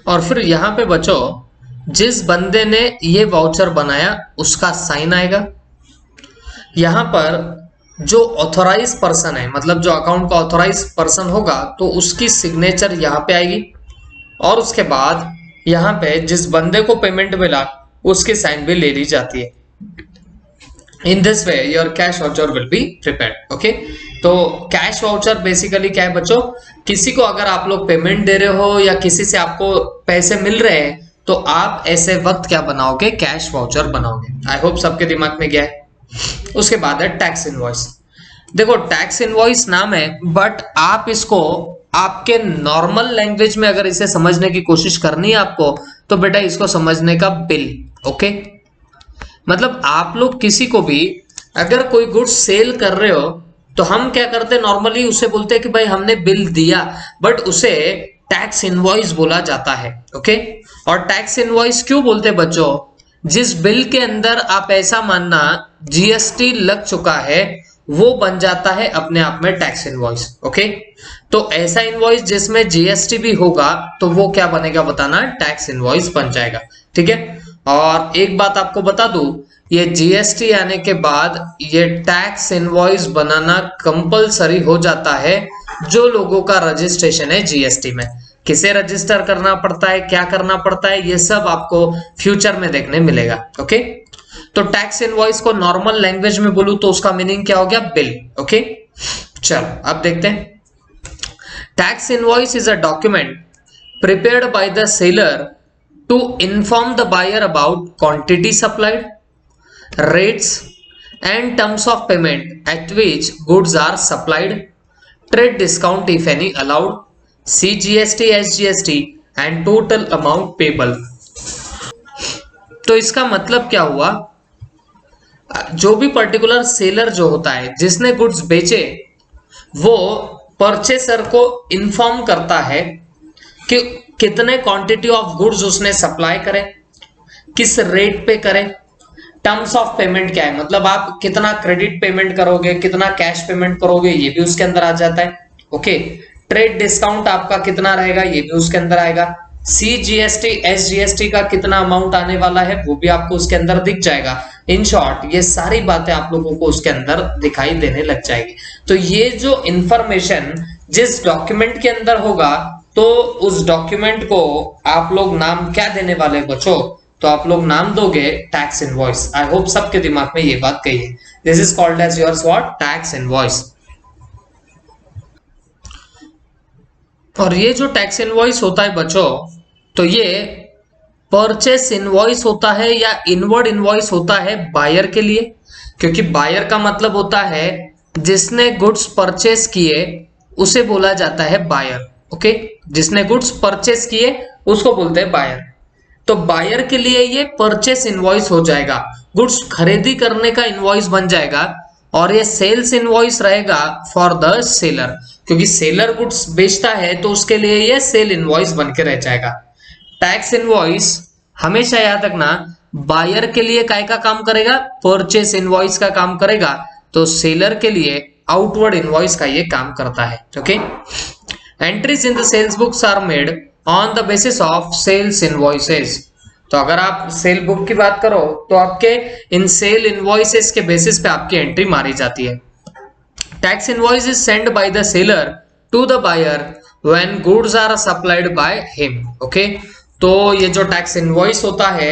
और फिर यहाँ पे बच्चों जिस बंदे ने ये वाउचर बनाया उसका साइन आएगा। यहाँ पर जो ऑथोराइज पर्सन है, मतलब जो अकाउंट का ऑथोराइज पर्सन होगा, तो उसकी सिग्नेचर यहाँ पे आएगी। और उसके बाद यहाँ पे जिस बंदे को पेमेंट मिला उसकी साइन भी ले ली जाती है। In this way your cash voucher will be prepared. Okay, तो कैश वाउचर बेसिकली क्या है बच्चों, किसी को अगर आप लोग पेमेंट दे रहे हो या किसी से आपको पैसे मिल रहे हैं तो आप ऐसे वक्त क्या बनाओगे, कैश वाउचर बनाओगे। आई होप सबके दिमाग में गया है। उसके बाद है टैक्स इनवॉइस। देखो टैक्स इनवॉइस नाम है, बट आप इसको आपके नॉर्मल लैंग्वेज में अगर इसे समझने की कोशिश करनी है आपको, तो बेटा इसको समझने का बिल। ओके, मतलब आप लोग किसी को भी अगर कोई गुड्स सेल कर रहे हो तो हम क्या करते हैं, नॉर्मली उसे बोलते हैं कि भाई हमने बिल दिया, बट उसे टैक्स इनवॉइस बोला जाता है। ओके, और टैक्स इनवॉइस क्यों बोलते हैं बच्चों, जिस बिल के अंदर आप ऐसा मानना जीएसटी लग चुका है वो बन जाता है अपने आप में टैक्स इनवॉइस। ओके, तो ऐसा इनवॉइस जिसमें जीएसटी भी होगा तो वो क्या बनेगा बताना, टैक्स इनवॉइस बन जाएगा। ठीक है, और एक बात आपको बता दूं, ये जीएसटी आने के बाद ये टैक्स इनवॉइस बनाना कंपलसरी हो जाता है जो लोगों का रजिस्ट्रेशन है जीएसटी में। किसे रजिस्टर करना पड़ता है, क्या करना पड़ता है, ये सब आपको फ्यूचर में देखने मिलेगा। ओके, तो टैक्स इनवॉइस को नॉर्मल लैंग्वेज में बोलूं तो उसका मीनिंग क्या हो गया, बिल। ओके, चलो अब देखते हैं। Tax invoice is a document prepared by the seller to inform the buyer about quantity supplied, rates and terms of payment at which goods are supplied, trade discount if any allowed, CGST, SGST and total amount payable। तो इसका मतलब क्या हुआ, जो भी particular seller जो होता है जिसने गुड्स बेचे, वो परचेसर को इन्फॉर्म करता है कि कितने क्वांटिटी ऑफ गुड्स उसने सप्लाई करे, किस रेट पे करे, टर्म्स ऑफ पेमेंट क्या है, मतलब आप कितना क्रेडिट पेमेंट करोगे, कितना कैश पेमेंट करोगे, ये भी उसके अंदर आ जाता है। ओके, ट्रेड डिस्काउंट आपका कितना रहेगा ये भी उसके अंदर आएगा, सीजीएसटी एसजीएसटी का कितना अमाउंट आने वाला है वो भी आपको उसके अंदर दिख जाएगा। इन शॉर्ट ये सारी बातें आप लोगों को उसके अंदर दिखाई देने लग जाएगी। तो ये जो इंफॉर्मेशन जिस डॉक्यूमेंट के अंदर होगा, तो उस डॉक्यूमेंट को आप लोग नाम क्या देने वाले बच्चों, तो आप लोग नाम दोगे टैक्स इनवॉइस। आई होप सबके दिमाग में ये बात गई है। This is called as yours what, tax invoice. और ये जो टैक्स इनवॉइस होता है बच्चों, तो ये परचेस इनवॉइस होता है या इनवर्ड इनवॉइस होता है बायर के लिए, क्योंकि बायर का मतलब होता है जिसने गुड्स परचेस किए उसे बोला जाता है बायर। ओके, जिसने गुड्स परचेस किए उसको बोलते हैं बायर। तो बायर के लिए ये परचेस इनवॉइस हो जाएगा, गुड्स खरीदी करने का इनवॉइस बन जाएगा। और ये सेल्स इनवॉइस रहेगा फॉर द सेलर, क्योंकि सेलर गुड्स बेचता है तो उसके लिए ये सेल इनवॉइस बन के रह जाएगा। टैक्स इनवॉइस हमेशा याद रखना बायर के लिए काय का काम करेगा, परचेस इनवॉइस का काम करेगा, तो सेलर के लिए आउटवर्ड इनवॉइस का ये काम करता है। Okay, entries in the sales books are made on the basis of sales invoices. तो अगर आप सेल बुक की बात करो तो आपके इन सेल इनवॉइसेस के बेसिस पे आपकी एंट्री मारी जाती है। Tax invoice is send by the seller to the buyer when goods are supplied by him. Okay, तो ये जो टैक्स इनवॉइस होता है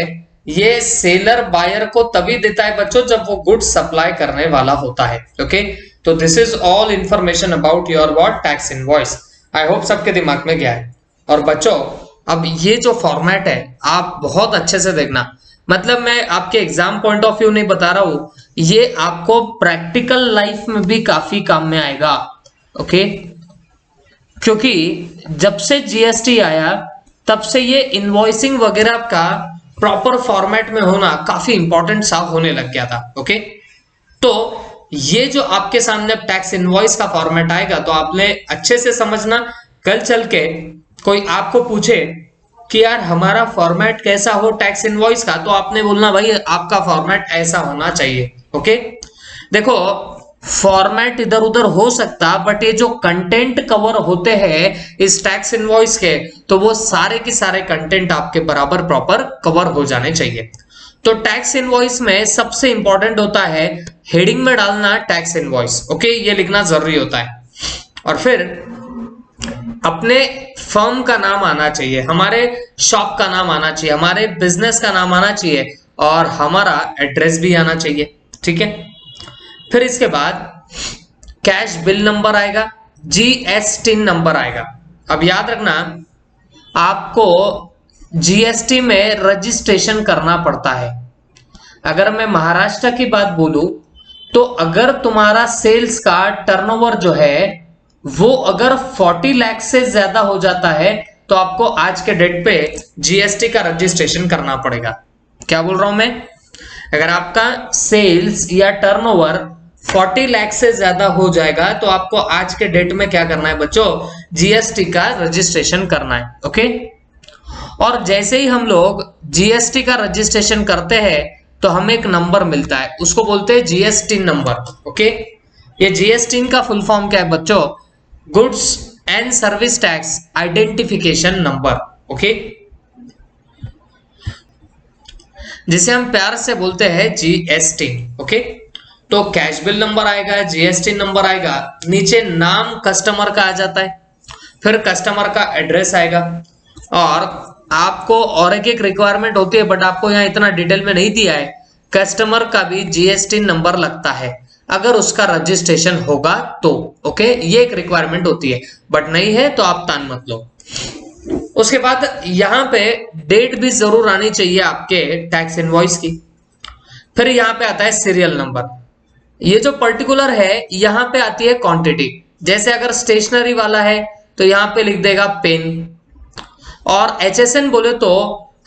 ये सेलर बायर को तभी देता है बच्चों जब वो गुड्स सप्लाई करने वाला होता है। ओके, तो this is all information about your what, tax invoice. I hope सबके दिमाग में गया है। और बच्चों अब ये जो फॉर्मेट है आप बहुत अच्छे से देखना, मतलब मैं आपके एग्जाम पॉइंट ऑफ व्यू नहीं बता रहा हूं, ये आपको प्रैक्टिकल लाइफ में भी काफी काम में आएगा। ओके, क्योंकि जब से जीएसटी आया तब से ये इनवॉइसिंग वगैरह का प्रॉपर फॉर्मेट में होना काफी इंपॉर्टेंट सा होने लग गया था। ओके, तो ये जो आपके सामने टैक्स इनवॉइस का फॉर्मेट आएगा तो आपने अच्छे से समझना, कल चल के कोई आपको पूछे कि यार हमारा फॉर्मेट कैसा हो टैक्स इनवॉइस का, तो आपने बोलना भाई आपका फॉर्मेट ऐसा होना चाहिए। ओके, देखो फॉर्मेट इधर उधर हो सकता, बट ये जो कंटेंट कवर होते हैं इस टैक्स इनवॉइस के, तो वो सारे के सारे कंटेंट आपके बराबर प्रॉपर कवर हो जाने चाहिए। तो टैक्स इनवॉइस में सबसे इंपॉर्टेंट होता है हेडिंग में डालना टैक्स इनवॉइस, ओके, ये लिखना जरूरी होता है। और फिर अपने फर्म का नाम आना चाहिए, हमारे शॉप का नाम आना चाहिए, हमारे बिजनेस का नाम आना चाहिए, और हमारा एड्रेस भी आना चाहिए, ठीक है। फिर इसके बाद कैश बिल नंबर आएगा, जीएसटी नंबर आएगा। अब याद रखना आपको जीएसटी में रजिस्ट्रेशन करना पड़ता है। अगर मैं महाराष्ट्र की बात बोलूं तो अगर तुम्हारा सेल्स का टर्नओवर जो है वो अगर 40 लाख से ज्यादा हो जाता है तो आपको आज के डेट पे जीएसटी का रजिस्ट्रेशन करना पड़ेगा। क्या बोल रहा हूं मैं? अगर आपका सेल्स या टर्नओवर 40 लाख से ज्यादा हो जाएगा तो आपको आज के डेट में क्या करना है बच्चों? जीएसटी का रजिस्ट्रेशन करना है, ओके। और जैसे ही हम लोग जीएसटी का रजिस्ट्रेशन करते हैं तो हमें एक नंबर मिलता है, उसको बोलते हैं जीएसटी नंबर, ओके। ये जीएसटी का फुल फॉर्म क्या है बच्चों? Goods and service tax identification number, okay, जिसे हम प्यार से बोलते हैं जीएसटी, ओके। तो कैश बिल नंबर आएगा, जीएसटी नंबर आएगा, नीचे नाम कस्टमर का आ जाता है, फिर कस्टमर का एड्रेस आएगा, और आपको और एक रिक्वायरमेंट होती है बट आपको यहाँ इतना डिटेल में नहीं दिया है, कस्टमर का भी जीएसटी नंबर लगता है अगर उसका रजिस्ट्रेशन होगा तो, ओके। ये एक रिक्वायरमेंट होती है, बट नहीं है तो आप तान मत लो। उसके बाद यहाँ पे डेट भी जरूर आनी चाहिए आपके टैक्स इनवॉइस की। फिर यहाँ पे आता है सीरियल नंबर। ये जो पर्टिकुलर है यहाँ पे आती है क्वांटिटी, जैसे अगर स्टेशनरी वाला है तो यहाँ पे लिख देगा पेन, और एचएसएन बोले तो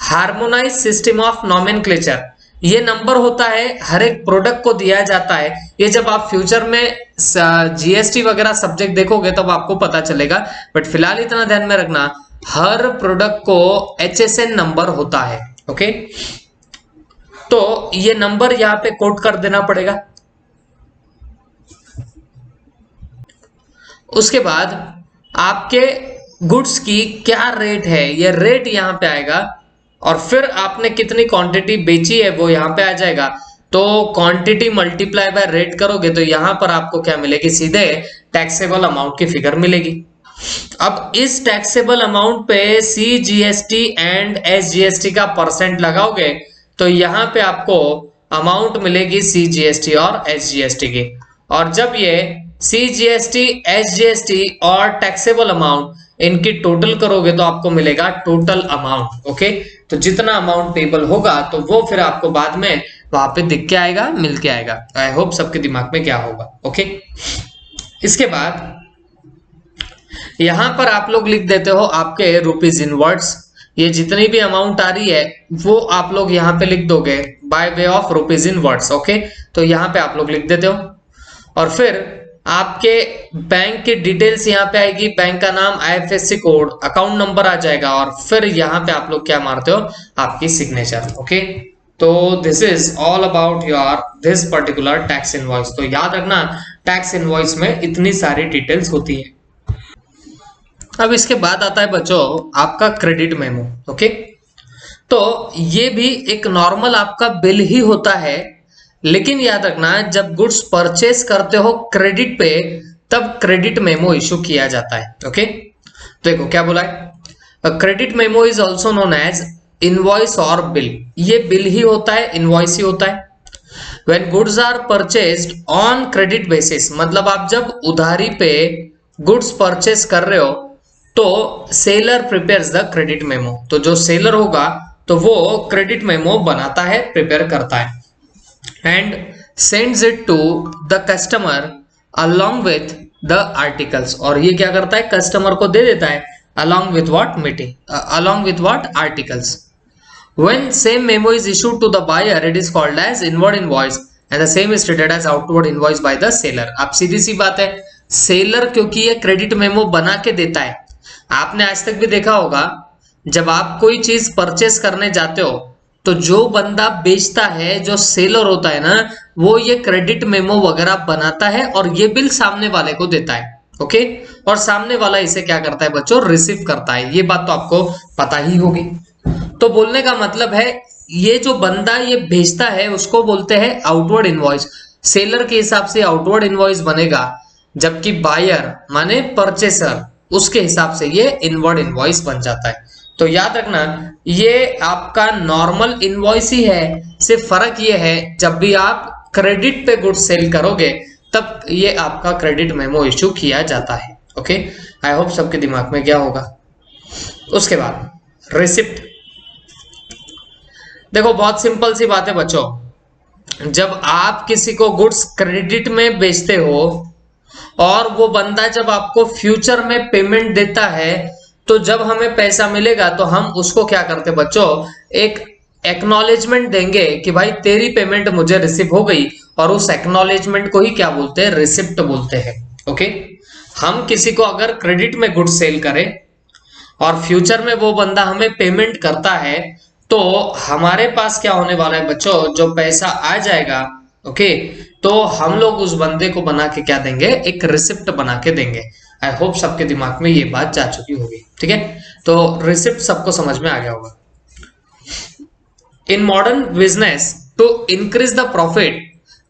हार्मोनाइज सिस्टम ऑफ नॉमेनक्लेचर, ये नंबर होता है हर एक प्रोडक्ट को दिया जाता है। ये जब आप फ्यूचर में जीएसटी वगैरह सब्जेक्ट देखोगे तब आपको पता चलेगा, बट फिलहाल इतना ध्यान में रखना हर प्रोडक्ट को एचएसएन नंबर होता है, ओके। तो ये नंबर यहाँ पे कोट कर देना पड़ेगा। उसके बाद आपके गुड्स की क्या रेट है, ये रेट यहाँ पे आएगा, और फिर आपने कितनी क्वांटिटी बेची है वो यहाँ पे आ जाएगा। तो क्वांटिटी मल्टीप्लाई बाय रेट करोगे तो यहाँ पर आपको क्या मिलेगी? सीधे टैक्सेबल अमाउंट की फिगर मिलेगी। अब इस टैक्सेबल अमाउंट पे सीजीएसटी एंड एसजीएसटी का परसेंट लगाओगे तो यहाँ पे आपको अमाउंट मिलेगी सीजीएसटी और एसजीएसटी की, और जब ये सीजीएसटी, एसजीएसटी और टैक्सेबल अमाउंट इनकी टोटल करोगे तो आपको मिलेगा टोटल अमाउंट, ओके। तो जितना अमाउंट पेबल होगा तो वो फिर आपको बाद में वहां पे दिख के आएगा, मिल के आएगा। आई होप सबके दिमाग में क्या होगा, ओके। इसके बाद यहां पर आप लोग लिख देते हो आपके रुपीज इन वर्ड्स, ये जितनी भी अमाउंट आ रही है वो आप लोग यहाँ पे लिख दोगे bye way of rupees in words, okay. तो यहाँ पे आप लोग लिख देते हो, और फिर आपके बैंक की डिटेल्स यहाँ पे आएगी, बैंक का नाम, आईएफएससी कोड, अकाउंट नंबर आ जाएगा, और फिर यहाँ पे आप लोग क्या मारते हो? आपकी सिग्नेचर, ओके। तो this is all about your this particular tax invoice. तो याद रखना टैक्स इनवॉइस में इतनी सारी डिटेल्स होती है। अब इसके बाद आता है बच्चों आपका क्रेडिट मेमो, ओके। तो ये भी एक नॉर्मल आपका बिल ही होता है, लेकिन याद रखना जब गुड्स परचेस करते हो क्रेडिट पे तब क्रेडिट मेमो इशू किया जाता है, ओके। देखो क्या बोला है, credit memo is also known as invoice और बिल। ये बिल ही होता है, इनवॉइस ही होता है। When goods are purchased on credit basis, मतलब आप जब उधारी पे गुड्स परचेस कर रहे हो तो seller prepares the credit memo. तो जो सेलर होगा तो वो क्रेडिट मेमो बनाता है, प्रिपेयर करता है, and sends it to the customer along with the articles। और ये क्या करता है? कस्टमर को दे देता है along with what meeting, along with what articles। When same memo is issued to the buyer, it is called as inward invoice and the same is treated as outward invoice by the seller। अब सीधी सी बात है, seller क्योंकि ये credit memo बना के देता है, आपने आज तक भी देखा होगा जब आप कोई चीज परचेस करने जाते हो तो जो बंदा बेचता है, जो सेलर होता है ना, वो ये क्रेडिट मेमो वगैरह बनाता है और ये बिल सामने वाले को देता है। ओके, और सामने वाला इसे क्या करता है बच्चों, रिसीव करता है। ये बात तो आपको पता ही होगी। तो बोलने का मतलब है ये जो बंदा ये भेजता है उसको बोलते हैं आउटवर्ड इनवॉइस। सेलर के हिसाब से आउटवर्ड इनवॉइस बनेगा, जबकि बायर माने परचेसर, उसके हिसाब से ये इनवर्ड इनवॉइस बन जाता है। तो याद रखना ये आपका नॉर्मल इनवॉइस ही है, सिर्फ फर्क ये है जब भी आप क्रेडिट पे गुड्स सेल करोगे तब ये आपका क्रेडिट मेमो इश्यू किया जाता है। ओके, आई होप सबके दिमाग में क्या होगा। उसके बाद रिसिप्ट। देखो बहुत सिंपल सी बात है बच्चों, जब आप किसी को गुड्स क्रेडिट में बेचते हो और वो बंदा जब आपको फ्यूचर में पेमेंट देता है, तो जब हमें पैसा मिलेगा तो हम उसको क्या करते बच्चों, एक एक्नॉलेजमेंट देंगे कि भाई तेरी पेमेंट मुझे रिसीव हो गई, और उस एक्नॉलेजमेंट को ही क्या बोलते हैं, रिसिप्ट बोलते हैं। ओके, हम किसी को अगर क्रेडिट में गुड्स सेल करें और फ्यूचर में वो बंदा हमें पेमेंट करता है, तो हमारे पास क्या होने वाला है बच्चों, जो पैसा आ जाएगा, ओके, तो हम लोग उस बंदे को बना के क्या देंगे, एक रिसिप्ट बना के देंगे। आई होप सबके दिमाग में ये बात जा चुकी होगी। ठीक है, तो रिसिप्ट सबको समझ में आ गया होगा। In modern business to increase the profit,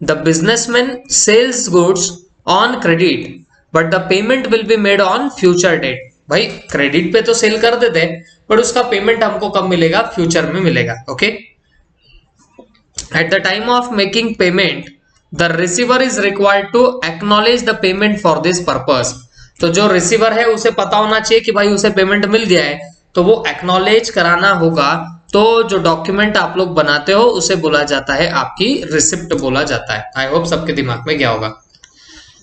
the businessman sells goods on credit but the payment will be made on future date. भाई क्रेडिट पे तो सेल कर देते हैं, बट उसका पेमेंट हमको कब मिलेगा, फ्यूचर में मिलेगा। Okay, at the time of making payment the receiver is required to acknowledge the payment for this purpose. तो जो रिसीवर है उसे पता होना चाहिए कि भाई उसे पेमेंट मिल गया है, तो वो एक्नॉलेज कराना होगा। तो जो डॉक्यूमेंट आप लोग बनाते हो उसे बोला जाता है, आपकी रिसिप्ट बोला जाता है। आई होप सबके दिमाग में क्या होगा।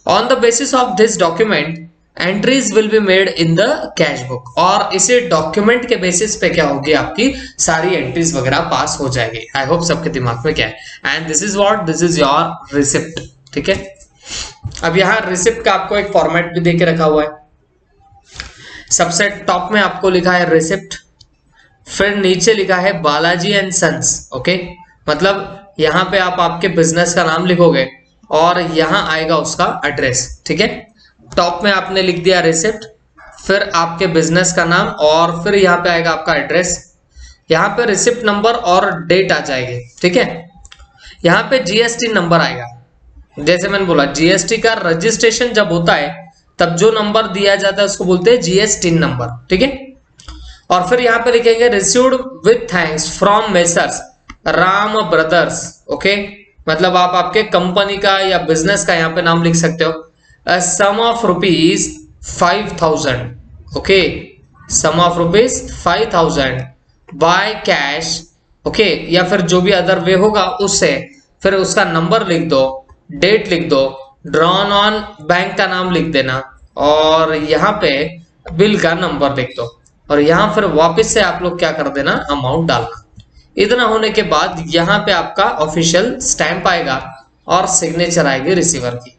On the basis of this document entries will be made in the cash book, और इसी डॉक्यूमेंट के बेसिस पे क्या होगी, आपकी सारी एंट्रीज वगैरह पास हो जाएगी। आई होप सबके दिमाग में क्या है, and this is what, this is your receipt. ठीक है, अब यहाँ रिसिप्ट का आपको एक फॉर्मेट भी देके रखा हुआ है। सबसे टॉप में आपको लिखा है रिसिप्ट, फिर नीचे लिखा है बालाजी एंड सन्स। ओके, मतलब यहाँ पे आप आपके बिजनेस का नाम लिखोगे और यहाँ आएगा उसका एड्रेस। ठीक है, टॉप में आपने लिख दिया रिसिप्ट, फिर आपके बिजनेस का नाम, और फिर यहाँ पे आएगा आपका एड्रेस। यहाँ पे रिसिप्ट नंबर और डेट आ जाएगी। ठीक है, यहाँ पे जीएसटी नंबर आएगा। जैसे मैंने बोला जीएसटी का रजिस्ट्रेशन जब होता है तब जो नंबर दिया जाता है उसको बोलते हैं जीएसटी नंबर। ठीक है, और फिर यहाँ पे लिखेंगे received with thanks from messrs Ram brothers. Okay, मतलब आप आपके कंपनी का या बिजनेस का यहाँ पे नाम लिख सकते हो। a sum of rupees 5000, okay, sum of rupees 5000 by cash, okay, या फिर जो भी अदर वे होगा उससे, फिर उसका नंबर लिख दो, डेट लिख दो, ड्रॉन ऑन बैंक का नाम लिख देना, और यहाँ पे बिल का नंबर लिख दो, और यहाँ फिर वापस से आप लोग क्या कर देना, अमाउंट डालना। इतना होने के बाद यहाँ पे आपका ऑफिशियल स्टैंप आएगा और सिग्नेचर आएगी रिसीवर की।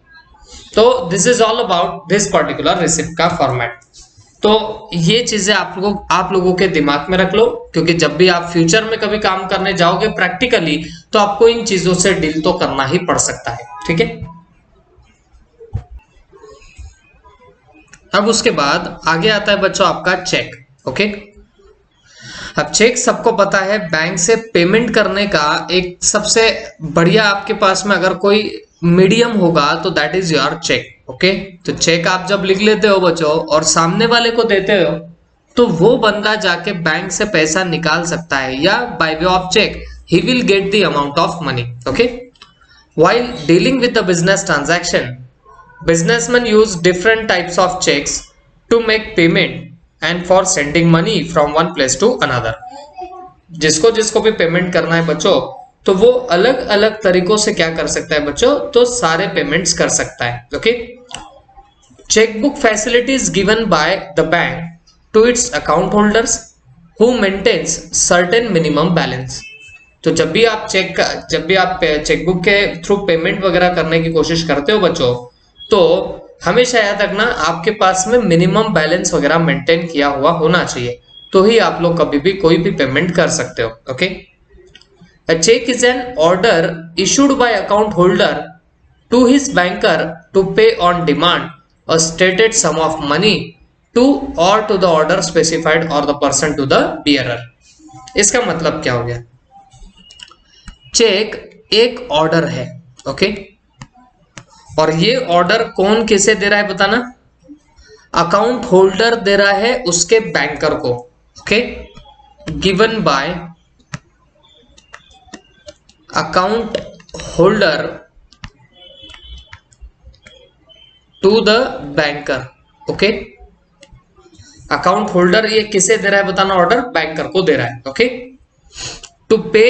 तो this is all about this particular receipt का फॉर्मेट। तो ये चीजें आप लोगों के दिमाग में रख लो, क्योंकि जब भी आप फ्यूचर में कभी काम करने जाओगे प्रैक्टिकली, तो आपको इन चीजों से डील तो करना ही पड़ सकता है। ठीक है, अब उसके बाद आगे आता है बच्चों आपका चेक। ओके, अब चेक सबको पता है बैंक से पेमेंट करने का एक सबसे बढ़िया, आपके पास में अगर कोई मीडियम होगा तो that is your cheque. Okay, तो चेक आप जब लिख लेते हो बच्चों और सामने वाले को देते हो, तो वो बंदा जाके बैंक से पैसा निकाल सकता है, या by way of cheque he will get the amount of money. Okay, while dealing with the business transaction, businessmen use different types of checks to make payment and for sending money from one place to another। जिसको जिसको भी payment करना है बच्चों, तो वो अलग अलग तरीकों से क्या कर सकता है बच्चों, तो सारे पेमेंट्स कर सकता है। Okay, chequebook facilities given by the bank to its account holders who maintains certain minimum balance. तो जब भी आप चेकबुक के थ्रू पेमेंट वगैरह करने की कोशिश करते हो बच्चों, तो हमेशा याद रखना आपके पास में मिनिमम बैलेंस वगैरह मेंटेन किया हुआ होना चाहिए, तो ही आप लोग कभी भी कोई भी पेमेंट कर सकते हो। Okay, A check is an order issued by account holder to his banker to pay on demand a stated sum of money to or to the order specified or the person to the bearer. इसका मतलब क्या हो गया? Check एक order है, okay, और ये order कौन किसे दे रहा है बताना? अकाउंट होल्डर दे रहा है उसके बैंकर को, okay, given by account holder to the banker, okay. Account holder ये किसे दे रहा है बताना? ऑर्डर बैंकर को दे रहा है, okay, to pay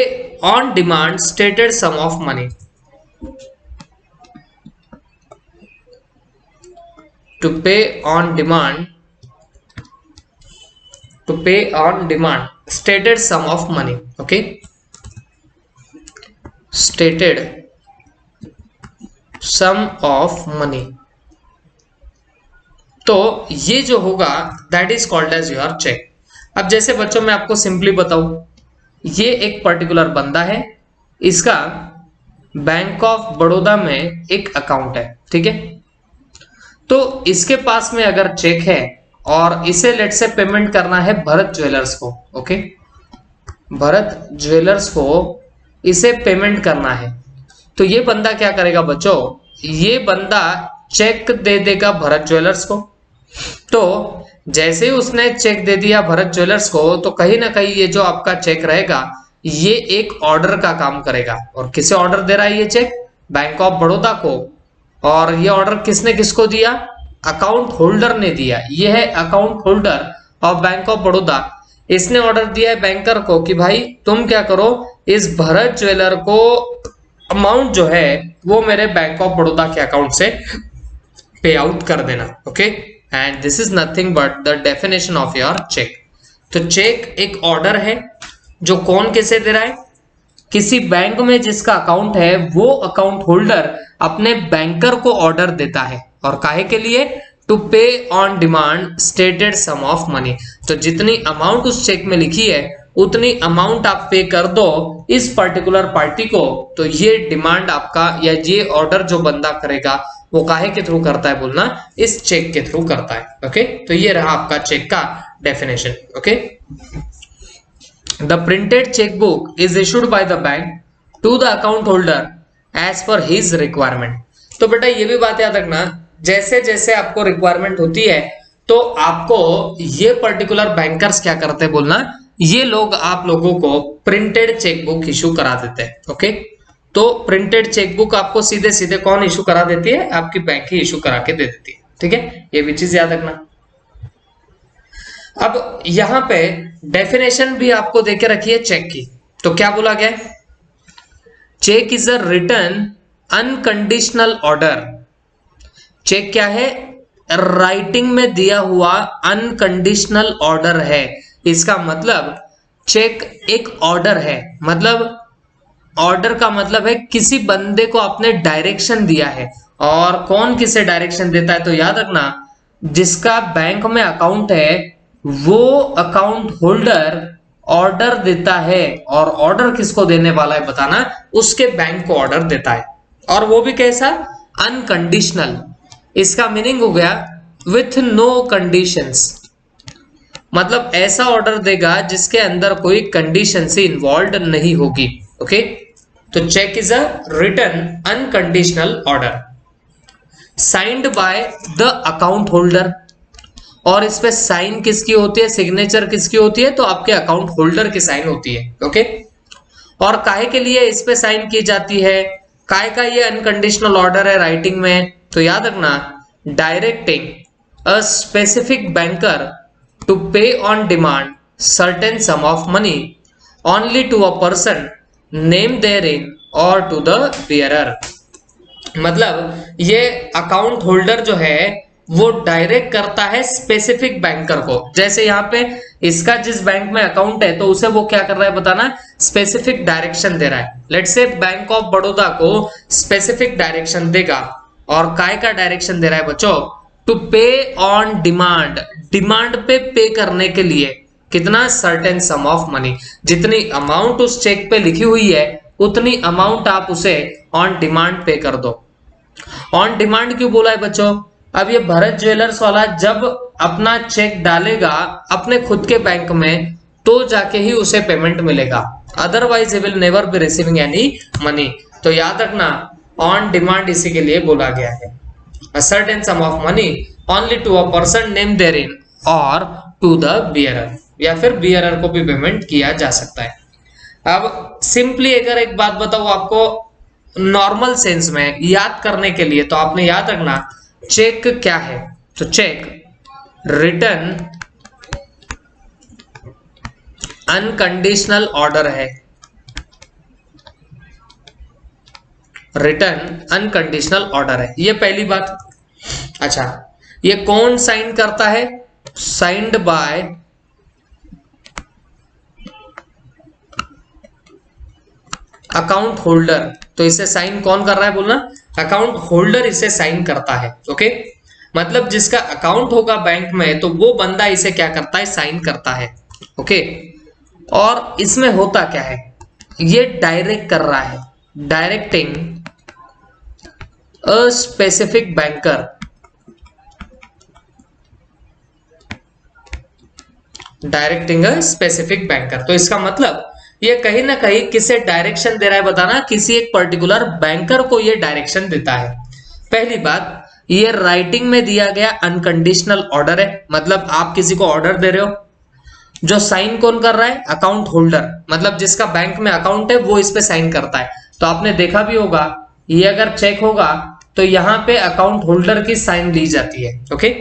on demand stated sum of money, to pay on demand stated sum of money, okay, stated sum of money। तो ये जो होगा that is called as your check। अब जैसे बच्चों मैं आपको सिंपली बताऊं, ये एक पर्टिकुलर बंदा है, इसका बैंक ऑफ बड़ौदा में एक अकाउंट है, ठीक है, तो इसके पास में अगर चेक है और इसे लेट से पेमेंट करना है भरत ज्वेलर्स को, ओके, भरत ज्वेलर्स को इसे पेमेंट करना है, तो ये बंदा क्या करेगा बच्चों? ये बंदा चेक दे देगा भरत ज्वेलर्स को। तो जैसे ही उसने चेक दे दिया भरत ज्वेलर्स को, तो कहीं ना कहीं ये जो आपका चेक रहेगा ये एक ऑर्डर का काम करेगा। और किसे ऑर्डर दे रहा है ये चेक? बैंक ऑफ बड़ौदा को। और ये ऑर्डर किसने किसको दिया? अकाउंट होल्डर ने दिया। ये है account holder of bank of Baroda. इसने ऑर्डर दिया है बैंकर को कि भाई तुम क्या करो, इस भरत ज्वेलर को अमाउंट जो है वो मेरे बैंक ऑफ बड़ौदा के अकाउंट से पे आउट कर देना, okay. And this is nothing but the definition of your cheque. तो चेक एक ऑर्डर है जो कौन किसे दे रहा है? किसी बैंक में जिसका अकाउंट है वो अकाउंट होल्डर अपने बैंकर को ऑर्डर देता है। और काहे के लिए? To pay on demand stated sum of money. तो जितनी अमाउंट उस चेक में लिखी है उतनी अमाउंट आप पे कर दो इस पर्टिकुलर पार्टी को। तो ये डिमांड आपका या ये ऑर्डर जो बंदा करेगा वो काहे के थ्रू करता है बोलना? इस चेक के थ्रू करता है, ओके। तो ये रहा आपका चेक का definition, okay. The printed cheque book is issued by the bank to the account holder as per his requirement. तो बेटा ये भी बात याद रखना, जैसे जैसे आपको रिक्वायरमेंट होती है तो आपको ये पर्टिकुलर बैंकर्स क्या करते हैं बोलना, ये लोग आप लोगों को प्रिंटेड चेकबुक इशू करा देते हैं, ओके। तो प्रिंटेड चेकबुक आपको सीधे सीधे कौन इशू करा देती है? आपकी बैंक ही इशू करा के दे देती है, ठीक है। ये भी चीज याद रखना। अब यहां पे डेफिनेशन भी आपको देके रखी है चेक की। तो क्या बोला गया? Cheque is a written unconditional order. Cheque क्या है? राइटिंग में दिया हुआ अनकंडीशनल ऑर्डर है। इसका मतलब चेक एक ऑर्डर है। मतलब ऑर्डर का मतलब है किसी बंदे को आपने डायरेक्शन दिया है। और कौन किसे डायरेक्शन देता है? तो याद रखना, जिसका बैंक में अकाउंट है वो अकाउंट होल्डर ऑर्डर देता है। और ऑर्डर किसको देने वाला है बताना? उसके बैंक को ऑर्डर देता है। और वो भी कैसा? अनकंडीशनल। इसका मीनिंग हो गया विथ नो कंडीशंस। मतलब ऐसा ऑर्डर देगा जिसके अंदर कोई कंडीशन से इन्वॉल्व नहीं होगी, ओके। तो cheque is a written unconditional order signed by the account holder. और इस पे साइन किसकी होती है? सिग्नेचर किसकी होती है? तो आपके अकाउंट होल्डर की साइन होती है, ओके। और काहे के लिए इस पे साइन की जाती है? काहे का ये अनकंडीशनल ऑर्डर है राइटिंग में? तो याद रखना, directing a specific banker to pay on demand certain sum of money only to a person name therein or to the bearer. मतलब ये अकाउंट होल्डर जो है वो डायरेक्ट करता है स्पेसिफिक बैंकर को। जैसे यहाँ पे इसका जिस बैंक में अकाउंट है तो उसे वो क्या कर रहा है बताना? स्पेसिफिक डायरेक्शन दे रहा है। Let's say bank of Baroda को स्पेसिफिक डायरेक्शन देगा। और काय का डायरेक्शन दे रहा है बच्चों? To pay on demand. Demand पे करने के लिए कितना, सर्टेन सम ऑफ मनी, जितनी अमाउंट उस चेक पे लिखी हुई है उतनी अमाउंट आप उसे ऑन डिमांड पे कर दो। ऑन डिमांड क्यों बोला है बच्चों? अब ये भरत ज्वेलर्स वाला जब अपना चेक डालेगा अपने खुद के बैंक में तो जाके ही उसे पेमेंट मिलेगा, otherwise he will never be receiving any money. तो याद रखना ऑन डिमांड इसी के लिए बोला गया है। A certain sum of money only to a person named therein or to the bearer, या फिर bearer को भी पेमेंट किया जा सकता है। अब सिंपली अगर एक बात बताऊं आपको नॉर्मल सेंस में याद करने के लिए, तो आपने याद रखना चेक क्या है। तो चेक रिटर्न अनकंडीशनल ऑर्डर है, रिटर्न अनकंडीशनल ऑर्डर है, ये पहली बात। अच्छा, ये कौन साइन करता है? Signed by account holder. तो इसे साइन कौन कर रहा है बोलना? अकाउंट होल्डर इसे साइन करता है। ओके, मतलब जिसका अकाउंट होगा बैंक में तो वो बंदा इसे क्या करता है? साइन करता है। ओके, और इसमें होता क्या है? ये डायरेक्ट कर रहा है, directing a specific banker, directing a specific banker. तो इसका मतलब ये कहीं ना कहीं किसे डायरेक्शन दे रहा है बताना, किसी एक पर्टिकुलर बैंकर को ये डायरेक्शन देता है। पहली बात, ये राइटिंग में दिया गया अनकंडीशनल ऑर्डर है, मतलब आप किसी को ऑर्डर दे रहे हो, जो साइन कौन कर रहा है? अकाउंट होल्डर, मतलब जिसका बैंक में अकाउंट है वो इस पे साइन करता है। तो आपने देखा भी होगा ये अगर चेक होगा तो यहाँ पे अकाउंट होल्डर की साइन ली जाती है। Okay,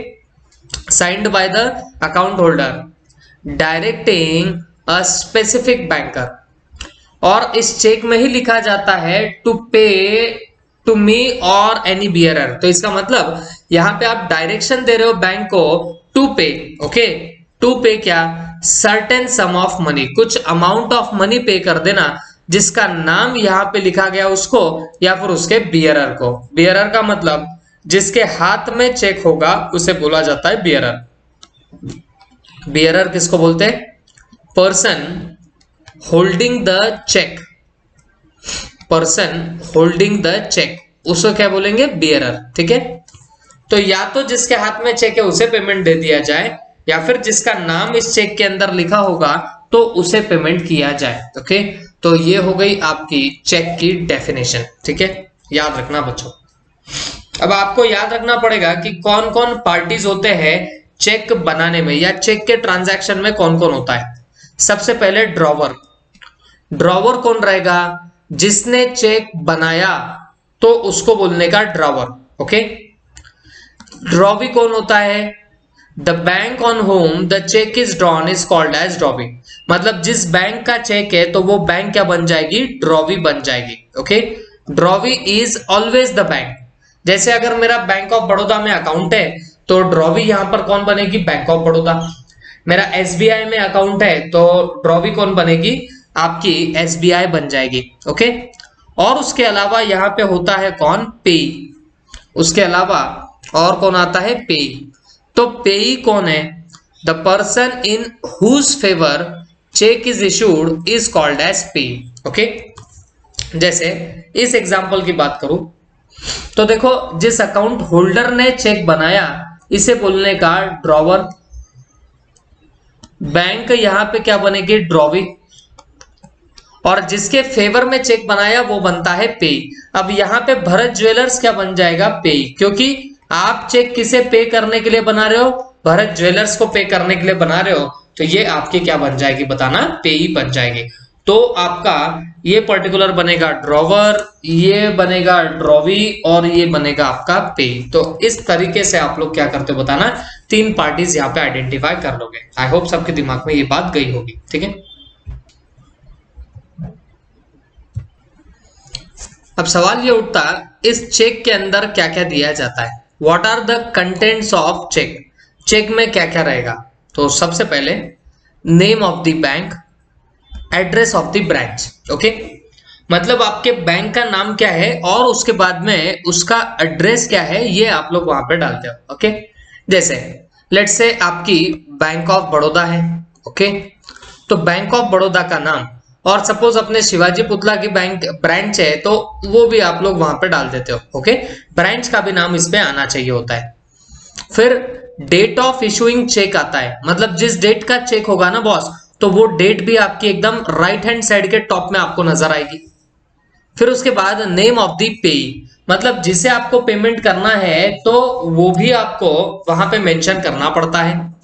signed by the account holder directing a specific banker, और इस चेक में ही लिखा जाता है टू पे टू मी और एनी बियरर। तो इसका मतलब यहाँ पे आप डायरेक्शन दे रहे हो बैंक को टू पे। ओके, टू पे क्या? सर्टेन सम ऑफ मनी, कुछ अमाउंट ऑफ मनी पे कर देना, जिसका नाम यहाँ पे लिखा गया उसको या फिर उसके बियरर को। बियरर का मतलब जिसके हाथ में चेक होगा उसे बोला जाता है बियरर। बियरर किसको बोलते हैं? Person holding the cheque, person holding the cheque, उसको क्या बोलेंगे? बियरर। ठीक है, तो या तो जिसके हाथ में चेक है उसे पेमेंट दे दिया जाए, या फिर जिसका नाम इस चेक के अंदर लिखा होगा तो उसे पेमेंट किया जाए। ओके, तो ये हो गई आपकी चेक की डेफिनेशन। ठीक है, याद रखना बच्चों। अब आपको याद रखना पड़ेगा कि कौन कौन पार्टीज होते हैं चेक बनाने में, या चेक के ट्रांजैक्शन में कौन कौन होता है। सबसे पहले ड्रॉवर। ड्रॉवर कौन रहेगा? जिसने चेक बनाया तो उसको बोलने का ड्रॉवर। ओके, ड्रॉवी कौन होता है? The bank on whom the cheque is drawn is called as drawee, मतलब जिस बैंक का चेक है तो वो बैंक क्या बन जाएगी? ड्रॉवी बन जाएगी। Okay, drawee is always the bank. जैसे अगर मेरा बैंक ऑफ बड़ौदा में अकाउंट है तो ड्रॉवी यहां पर कौन बनेगी? Bank of Baroda. मेरा एसबीआई में अकाउंट है तो ड्रॉवी कौन बनेगी? आपकी एसबीआई बन जाएगी। ओके, और उसके अलावा यहाँ पे होता है कौन? पेई। उसके अलावा और कौन आता है? पेई। तो पेई कौन है? The person in whose favour cheque is issued is called as payee. Okay, जैसे इस एग्जांपल की बात करूं तो देखो, जिस अकाउंट होल्डर ने चेक बनाया इसे बोलने का ड्रॉवर। बैंक यहां पे क्या बनेगी? ड्रॉवी। और जिसके फेवर में चेक बनाया वो बनता है पेई। अब यहाँ पे भरत ज्वेलर्स क्या बन जाएगा? पेई, क्योंकि आप चेक किसे पे करने के लिए बना रहे हो? भरत ज्वेलर्स को पे करने के लिए बना रहे हो, तो ये आपकी क्या बन जाएगी बताना? पेई बन जाएगी। तो आपका ये पर्टिकुलर बनेगा ड्रॉवर, ये बनेगा ड्रॉवी, और ये बनेगा आपका पेई। तो इस तरीके से आप लोग क्या करते हो बताना? तीन पार्टीज यहाँ पे आइडेंटिफाई कर लोगे। आई होप सबके दिमाग में ये बात गई होगी। ठीक है, अब सवाल ये उठता इस चेक के अंदर क्या क्या दिया जाता है? What are the contents of cheque? Cheque में क्या क्या रहेगा? तो सबसे पहले name of the bank, address of the branch. Okay, मतलब आपके बैंक का नाम क्या है और उसके बाद में उसका एड्रेस क्या है, ये आप लोग वहां पे डालते हो। ओके, जैसे लेट्स से आपकी बैंक ऑफ बड़ौदा है ओके। तो बैंक ऑफ बड़ौदा का नाम, और सपोज अपने शिवाजी पुतला की बैंक ब्रांच है तो वो भी आप लोग वहां पे डाल देते हो, ओके। ब्रांच का भी नाम इस पे आना चाहिए होता है। फिर डेट ऑफ इशूइंग चेक आता है, मतलब जिस डेट का चेक होगा ना बॉस, तो वो डेट भी आपकी एकदम राइट हैंड साइड के टॉप में आपको नजर आएगी। फिर उसके बाद नेम ऑफ द पे, मतलब जिसे आपको पेमेंट करना है तो वो भी आपको वहां पे मेंशन करना पड़ता है।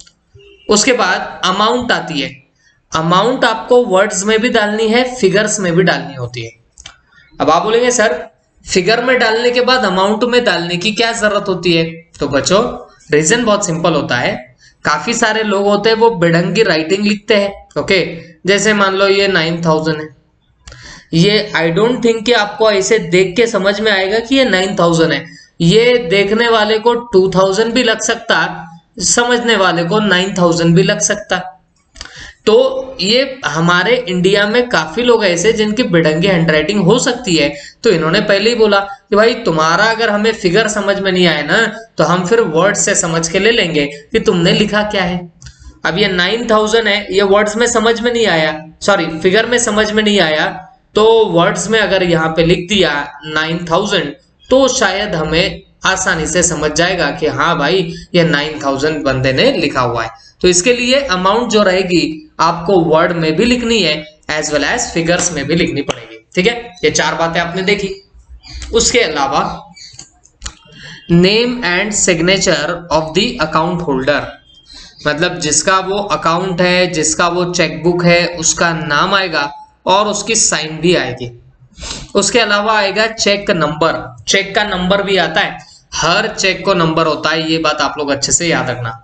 उसके बाद अमाउंट आती है, अमाउंट आपको वर्ड्स में भी डालनी है, फिगर्स में भी डालनी होती है। अब आप बोलेंगे सर फिगर में डालने के बाद अमाउंट में डालने की क्या जरूरत होती है? तो बच्चों रीजन बहुत सिंपल होता है। काफी सारे लोग होते हैं वो बेढंगी राइटिंग लिखते हैं, ओके। जैसे मान लो ये 9000 है, ये आई डोंट थिंक कि आपको ऐसे देख के समझ में आएगा कि ये 9000 है। ये देखने वाले को 2000 भी लग सकता, समझने वाले को 9000 भी लग सकता। तो ये हमारे इंडिया में काफी लोग ऐसे जिनकी बेढंगी हैंडराइटिंग हो सकती है, तो इन्होंने पहले ही बोला कि भाई तुम्हारा अगर हमें फिगर समझ में नहीं आए ना तो हम फिर वर्ड से समझ के ले लेंगे कि तुमने लिखा क्या है। अब ये 9000 है, ये वर्ड्स में समझ में नहीं आया, सॉरी फिगर में समझ में नहीं आया, तो वर्ड्स में अगर यहाँ पे लिख दिया 9000 तो शायद हमें आसानी से समझ जाएगा कि हाँ भाई ये 9000 बंदे ने लिखा हुआ है। तो इसके लिए अमाउंट जो रहेगी आपको वर्ड में भी लिखनी है एज वेल एज फिगर्स में भी लिखनी पड़ेगी, ठीक है। ये चार बातें आपने देखी। उसके अलावा name and signature of the account holder, मतलब जिसका वो अकाउंट है, जिसका वो चेकबुक है, उसका नाम आएगा और उसकी साइन भी आएगी। उसके अलावा आएगा चेक नंबर, चेक का नंबर भी आता है, हर चेक को नंबर होता है, ये बात आप लोग अच्छे से याद रखना।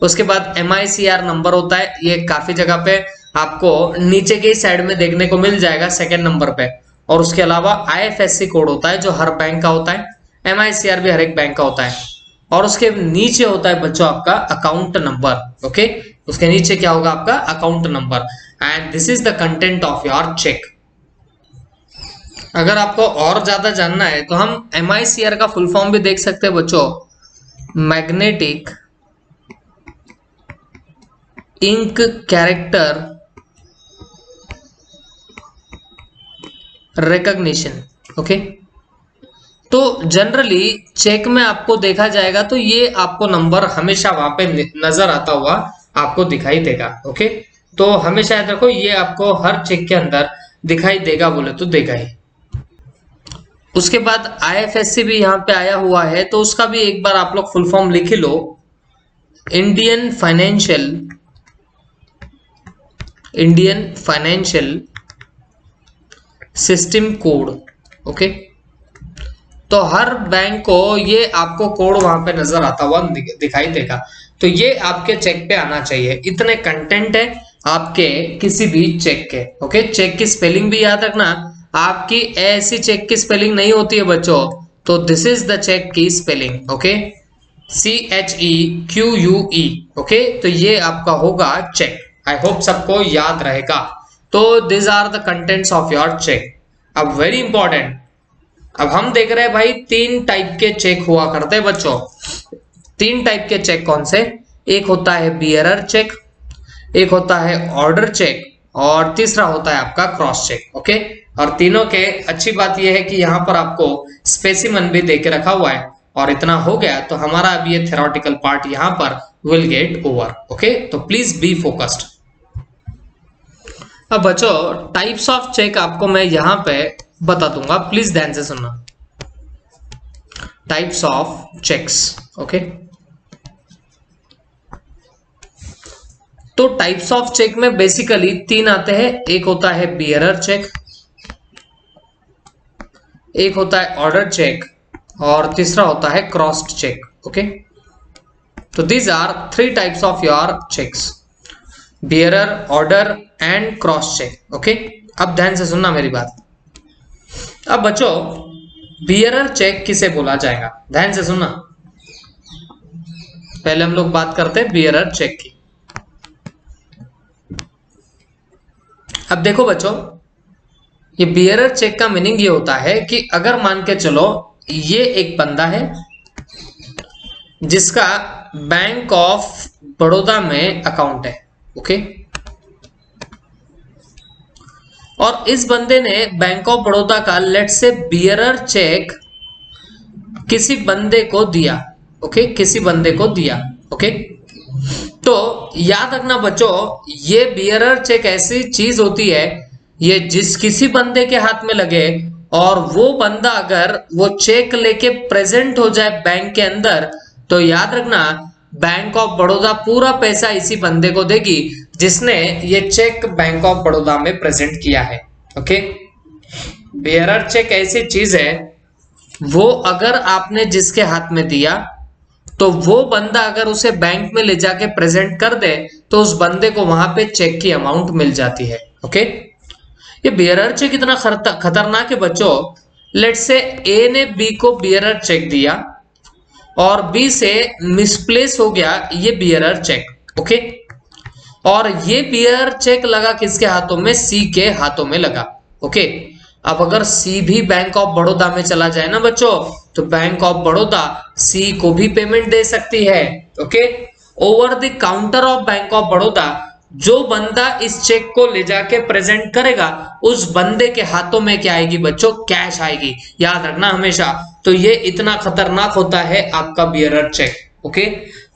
उसके बाद MICR नंबर होता है, ये काफी जगह पे आपको नीचे के साइड में देखने को मिल जाएगा सेकंड नंबर पे। और उसके अलावा IFSC कोड होता है जो हर बैंक का होता है, MICR भी हर एक बैंक का होता है। और उसके नीचे होता है बच्चों आपका अकाउंट नंबर, ओके। उसके नीचे क्या होगा आपका account number, and this is the content of your cheque. अगर आपको और ज्यादा जानना है तो हम MICR का फुल फॉर्म भी देख सकते हैं बच्चों, magnetic ink character recognition, okay. तो जनरली चेक में आपको देखा जाएगा तो ये आपको नंबर हमेशा वहां पे नजर आता हुआ आपको दिखाई देगा, ओके। तो हमेशा याद रखो ये आपको हर चेक के अंदर दिखाई देगा, बोले तो देगा ही। उसके बाद IFSC भी यहाँ पे आया हुआ है, तो उसका भी एक बार आप लोग फुल फॉर्म लिख लो, Indian financial system code, okay. तो हर बैंक को ये आपको कोड वहां पे नजर आता हुआ दिखाई देगा, तो ये आपके चेक पे आना चाहिए। इतने कंटेंट है आपके किसी भी चेक के, ओके। चेक की स्पेलिंग भी याद रखना, आपकी ऐसी चेक की स्पेलिंग नहीं होती है बच्चों, तो दिस इज द चेक की स्पेलिंग, ओके, CHEQUE, ओके। तो ये आपका होगा चेक। आई होप सबको याद रहेगा। तो this are the contents of your cheque. अब वेरी इंपॉर्टेंट, अब हम देख रहे हैं भाई 3 टाइप के चेक हुआ करते हैं बच्चों। 3 टाइप के चेक कौन से? एक होता है बियरर चेक, एक होता है ऑर्डर चेक, और तीसरा होता है आपका क्रॉस चेक, ओके। और तीनों के अच्छी बात यह है कि यहाँ पर आपको स्पेसिमन भी देके रखा हुआ है, और इतना हो गया तो हमारा अभी ये थ्योरेटिकल पार्ट यहाँ पर विल गेट ओवर, ओके। तो प्लीज बी फोकस्ड। अब बच्चों टाइप्स ऑफ चेक आपको मैं यहाँ पे बता दूंगा, प्लीज ध्यान से सुनना। Types of cheques, okay. तो टाइप्स ऑफ चेक में बेसिकली 3 आते हैं। एक होता है बियरर चेक, एक होता है ऑर्डर चेक, और तीसरा होता है क्रॉस्ड चेक, ओके। तो these are 3 types of your cheques, bearer, order and cross cheque, okay. अब ध्यान से सुनना मेरी बात। अब बच्चों बियरर चेक किसे बोला जाएगा, ध्यान से सुनना। पहले हम लोग बात करते हैं बियरर चेक की। अब देखो बच्चों, ये बियरर चेक का मीनिंग ये होता है कि अगर मान के चलो ये एक बंदा है जिसका बैंक ऑफ बड़ौदा में अकाउंट है, ओके। और इस बंदे ने बैंक ऑफ बड़ौदा का लेट से बियरर चेक किसी बंदे को दिया। ओके, किसी बंदे को दिया। ओके, तो याद रखना बच्चों, ये बियरर चेक ऐसी चीज होती है, ये जिस किसी बंदे के हाथ में लगे और वो बंदा अगर वो चेक लेके प्रेजेंट हो जाए बैंक के अंदर, तो याद रखना बैंक ऑफ बड़ौदा पूरा पैसा इसी बंदे को देगी जिसने ये चेक बैंक ऑफ बड़ौदा में प्रेजेंट किया है। ओके, बियरर चेक ऐसी चीज है, वो अगर आपने जिसके हाथ में दिया तो वो बंदा अगर उसे बैंक में ले जाके प्रेजेंट कर दे तो उस बंदे को वहां पे चेक की अमाउंट मिल जाती है। ओके, ये बियरर चेक इतना खतरनाक है बच्चों। लेट्स से ए ने बी को बियरर चेक दिया और बी से मिसप्लेस हो गया ये बियरर चेक। ओके, और ये बियरर चेक लगा किसके हाथों में? सी के हाथों में लगा। ओके, अब अगर सी भी बैंक ऑफ बड़ौदा में चला जाए ना बच्चों, तो बैंक ऑफ बड़ौदा सी को भी पेमेंट दे सकती है। Okay, over the counter of bank of Baroda जो बंदा इस चेक को ले जाके प्रेजेंट करेगा उस बंदे के हाथों में क्या आएगी बच्चों? कैश आएगी। याद रखना हमेशा। तो ये इतना खतरनाक होता है आपका बियरर चेक। ओके,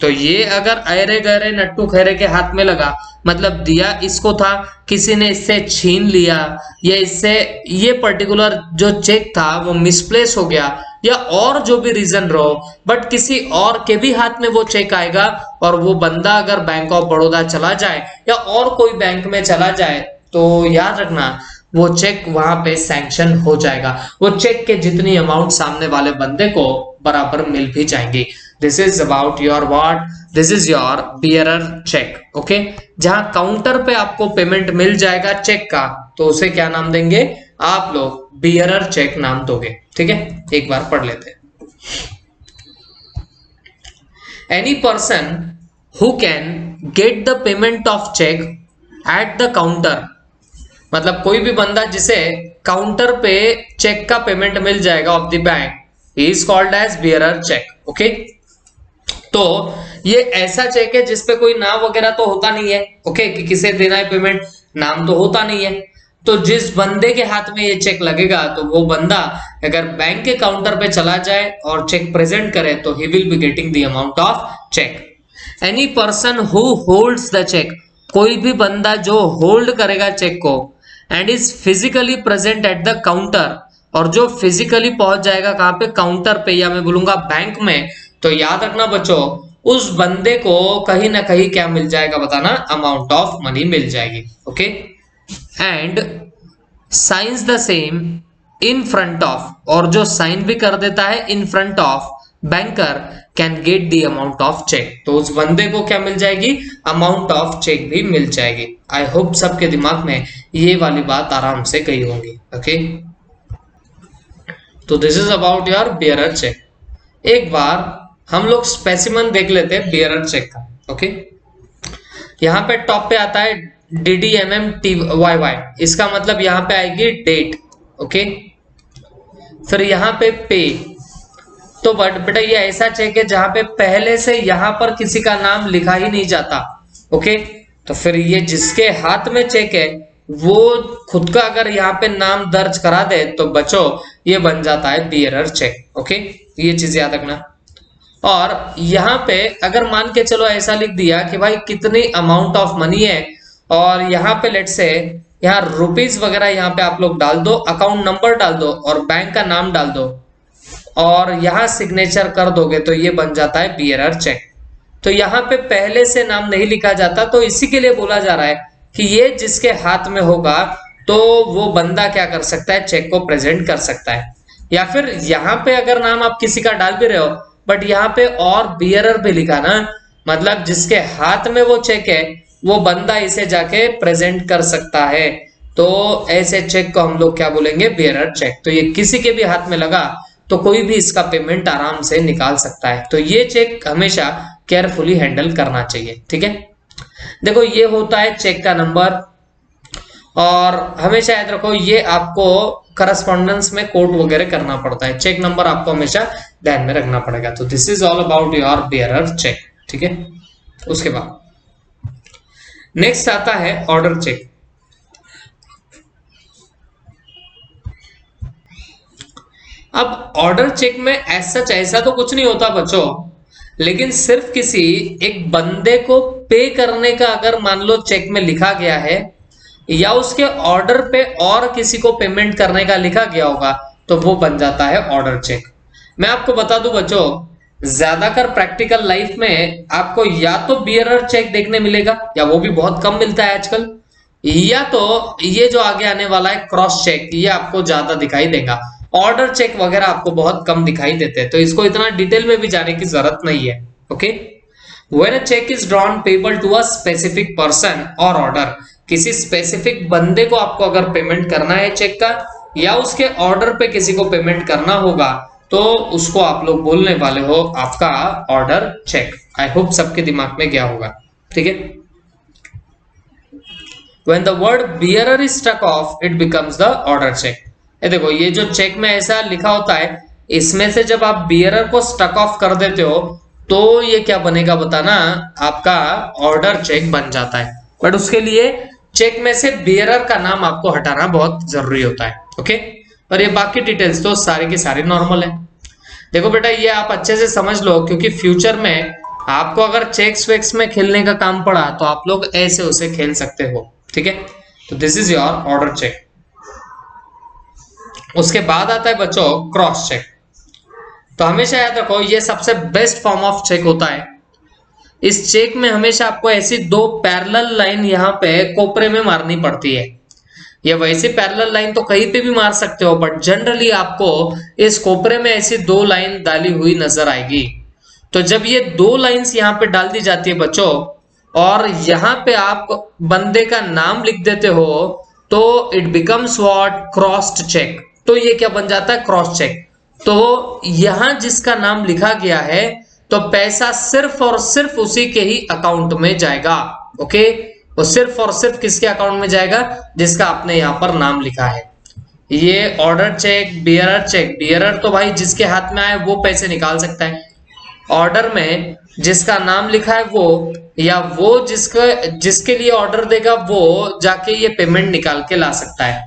तो ये अगर अरे गहरे नट्टू खैरे के हाथ में लगा, मतलब दिया इसको था, किसी ने इससे छीन लिया या इससे ये पर्टिकुलर जो चेक था वो मिसप्लेस हो गया या और जो भी रीजन रहो, बट किसी और के भी हाथ में वो चेक आएगा और वो बंदा अगर बैंक ऑफ बड़ौदा चला जाए या और कोई बैंक में चला जाए तो याद रखना वो चेक वहां पे सैंक्शन हो जाएगा। वो चेक के जितनी अमाउंट सामने वाले बंदे को बराबर मिल भी जाएंगी। This is about your what? This is your bearer cheque. Okay, जहां काउंटर पे आपको पेमेंट मिल जाएगा चेक का, तो उसे क्या नाम देंगे आप लोग? बियरर चेक नाम दोगे। ठीक है, एक बार पढ़ लेते हैं। Any person who can get the payment of cheque at the counter, मतलब कोई भी बंदा जिसे काउंटर पे चेक का पेमेंट मिल जाएगा of the bank, is called as bearer cheque. Okay, तो ये ऐसा चेक है जिसपे कोई नाम वगैरह तो होता नहीं है। ओके, कि किसे देना है पेमेंट, नाम तो होता नहीं है। तो जिस बंदे के हाथ में ये चेक लगेगा तो वो बंदा अगर बैंक के काउंटर पे चला जाए और चेक प्रेजेंट करे तो he will be getting the amount of cheque. Any person who holds the cheque, कोई भी बंदा जो होल्ड करेगा चेक को, and is physically present at the counter, और जो फिजिकली पहुंच जाएगा कहां पे? काउंटर पे, या मैं बोलूंगा बैंक में, तो याद रखना बच्चों उस बंदे को कहीं ना कहीं क्या मिल जाएगा बताना? अमाउंट ऑफ मनी मिल जाएगी। Okay, and signs the same in front of, और जो साइन भी कर देता है in front of banker can get the amount of cheque, तो उस बंदे को क्या मिल जाएगी? अमाउंट ऑफ चेक भी मिल जाएगी। आई होप सबके दिमाग में ये वाली बात आराम से गई होंगी। ओके, तो this is about your bearer cheque. एक बार हम लोग स्पेसिमन देख लेते हैं बियरर चेक का। ओके, यहाँ पे टॉप पे आता है DDMMTYY, इसका मतलब यहाँ पे आएगी डेट। ओके, फिर यहाँ पे पे, तो बट बेटा ये ऐसा चेक है जहां पे पहले से यहाँ पर किसी का नाम लिखा ही नहीं जाता। ओके, तो फिर ये जिसके हाथ में चेक है वो खुद का अगर यहाँ पे नाम दर्ज करा दे तो बच्चों ये बन जाता है बियरर चेक। ओके, ये चीज याद रखना। और यहाँ पे अगर मान के चलो ऐसा लिख दिया कि भाई कितनी अमाउंट ऑफ मनी है, और यहाँ पे लेट से यहाँ रुपीज वगैरह यहाँ पे आप लोग डाल दो, अकाउंट नंबर डाल दो और बैंक का नाम डाल दो और यहाँ सिग्नेचर कर दोगे तो ये बन जाता है बियरर चेक। तो यहाँ पे पहले से नाम नहीं लिखा जाता, तो इसी के लिए बोला जा रहा है कि ये जिसके हाथ में होगा तो वो बंदा क्या कर सकता है? चेक को प्रेजेंट कर सकता है। या फिर यहाँ पे अगर नाम आप किसी का डाल भी रहे हो बट यहाँ पे और बियरर भी लिखा ना, मतलब जिसके हाथ में वो चेक है वो बंदा इसे जाके प्रेजेंट कर सकता है, तो ऐसे चेक को हम लोग क्या बोलेंगे? Bearer cheque. तो ये किसी के भी हाथ में लगा तो कोई भी इसका पेमेंट आराम से निकाल सकता है। तो ये चेक हमेशा केयरफुली हैंडल करना चाहिए। ठीक है, देखो ये होता है चेक का नंबर, और हमेशा याद रखो ये आपको करस्पॉन्डेंस में कोड वगैरह करना पड़ता है। चेक नंबर आपको हमेशा ध्यान में रखना पड़ेगा। तो this is all about your bearer cheque. ठीक है, उसके बाद नेक्स्ट आता है ऑर्डर चेक। अब ऑर्डर चेक में ऐसा तो कुछ नहीं होता बच्चों, लेकिन सिर्फ किसी एक बंदे को पे करने का अगर मान लो चेक में लिखा गया है या उसके ऑर्डर पे और किसी को पेमेंट करने का लिखा गया होगा तो वो बन जाता है ऑर्डर चेक। मैं आपको बता दूं बच्चों, ज्यादातर प्रैक्टिकल लाइफ में आपको या तो बियरर चेक देखने मिलेगा या वो भी बहुत कम मिलता है आजकल, या तो ये जो आगे आने वाला है क्रॉस चेक, ये आपको ज्यादा दिखाई देगा। ऑर्डर चेक वगैरह आपको बहुत कम दिखाई देते हैं, तो इसको इतना डिटेल में भी जाने की जरूरत नहीं है। Okay, when a cheque is drawn payable to a specific person or order, किसी स्पेसिफिक बंदे को आपको अगर पेमेंट करना है चेक का या उसके ऑर्डर पे किसी को पेमेंट करना होगा तो उसको आप लोग बोलने वाले हो आपका ऑर्डर चेक। आई होप सबके दिमाग में गया होगा, ठीक है। When the word bearer is struck off, it becomes the order check। ये देखो, ये जो चेक में ऐसा लिखा होता है, इसमें से जब आप बियरर को स्टक ऑफ कर देते हो तो ये क्या बनेगा बताना, आपका ऑर्डर चेक बन जाता है। बट उसके लिए चेक में से बियरर का नाम आपको हटाना बहुत जरूरी होता है। ओके, और ये बाकी डिटेल्स तो सारे के सारे नॉर्मल है। देखो बेटा, ये आप अच्छे से समझ लो, क्योंकि फ्यूचर में आपको अगर चेक्स वेक्स में खेलने का काम पड़ा तो आप लोग ऐसे उसे खेल सकते हो, ठीक है। तो this is your order cheque. उसके बाद आता है बच्चों क्रॉस चेक। तो हमेशा याद रखो, ये सबसे बेस्ट फॉर्म ऑफ चेक होता है। इस चेक में हमेशा आपको ऐसी दो पैरेलल लाइन यहाँ पे कोपरे में मारनी पड़ती है। ये वैसे पैरेलल लाइन तो कहीं पे भी मार सकते हो, बट जनरली आपको इस कोपरे में ऐसी दो लाइन डाली हुई नजर आएगी। तो जब ये दो लाइंस यहाँ पे डाल दी जाती है बच्चों, और यहाँ पे आप बंदे का नाम लिख देते हो तो it becomes what, crossed cheque. तो ये क्या बन जाता है, क्रॉस चेक। तो यहाँ जिसका नाम लिखा गया है तो पैसा सिर्फ और सिर्फ उसी के ही अकाउंट में जाएगा। ओके, वो सिर्फ और सिर्फ किसके अकाउंट में जाएगा, जिसका आपने यहाँ पर नाम लिखा है। ये order cheque, bearer cheque, bearer तो भाई जिसके हाथ में आए वो पैसे निकाल सकता है। ऑर्डर में जिसका नाम लिखा है वो, या वो जिसके लिए ऑर्डर देगा वो जाके ये पेमेंट निकाल के ला सकता है।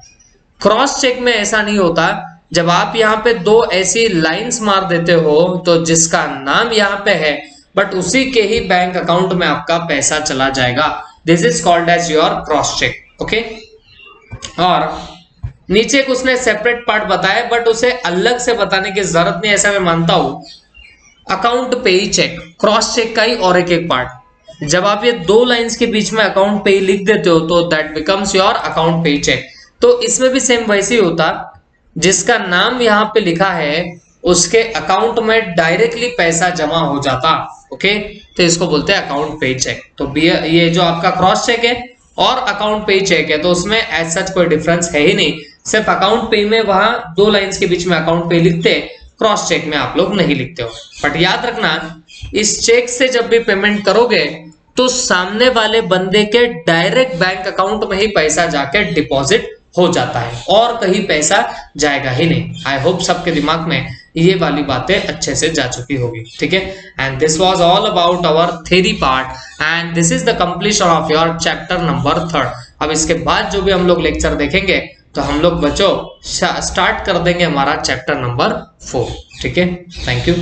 क्रॉस चेक में ऐसा नहीं होता। जब आप यहाँ पे दो ऐसी लाइंस मार देते हो तो जिसका नाम यहाँ पे है बट उसी के ही बैंक अकाउंट में आपका पैसा चला जाएगा। This is called as your cross cheque. Okay, और नीचे एक उसने सेपरेट पार्ट बताया बट उसे अलग से बताने की जरूरत नहीं, ऐसा मैं मानता हूं। अकाउंट पे ही चेक, क्रॉस चेक का ही और एक पार्ट। जब आप ये दो लाइंस के बीच में अकाउंट पे ही लिख देते हो तो दैट बिकम्स योर अकाउंट पे चेक। तो इसमें भी सेम वैसे ही होता, जिसका नाम यहाँ पे लिखा है उसके अकाउंट में डायरेक्टली पैसा जमा हो जाता। ओके, तो इसको बोलते हैं अकाउंट पे चेक। तो ये जो आपका क्रॉस चेक है और अकाउंट पे चेक है तो उसमें एज सच कोई डिफरेंस है ही नहीं। सिर्फ अकाउंट पे में वहां दो लाइंस के बीच में अकाउंट पे लिखते, क्रॉस चेक में आप लोग नहीं लिखते हो। बट याद रखना, इस चेक से जब भी पेमेंट करोगे तो सामने वाले बंदे के डायरेक्ट बैंक अकाउंट में ही पैसा जाके डिपॉजिट हो जाता है और कहीं पैसा जाएगा ही नहीं। आई होप सबके दिमाग में ये वाली बातें अच्छे से जा चुकी होगी, ठीक है। And this was all about our theory part and this is the completion of your chapter number 3। अब इसके बाद जो भी हम लोग लेक्चर देखेंगे तो हम लोग बच्चों स्टार्ट कर देंगे हमारा चैप्टर नंबर 4, ठीक है। Thank you.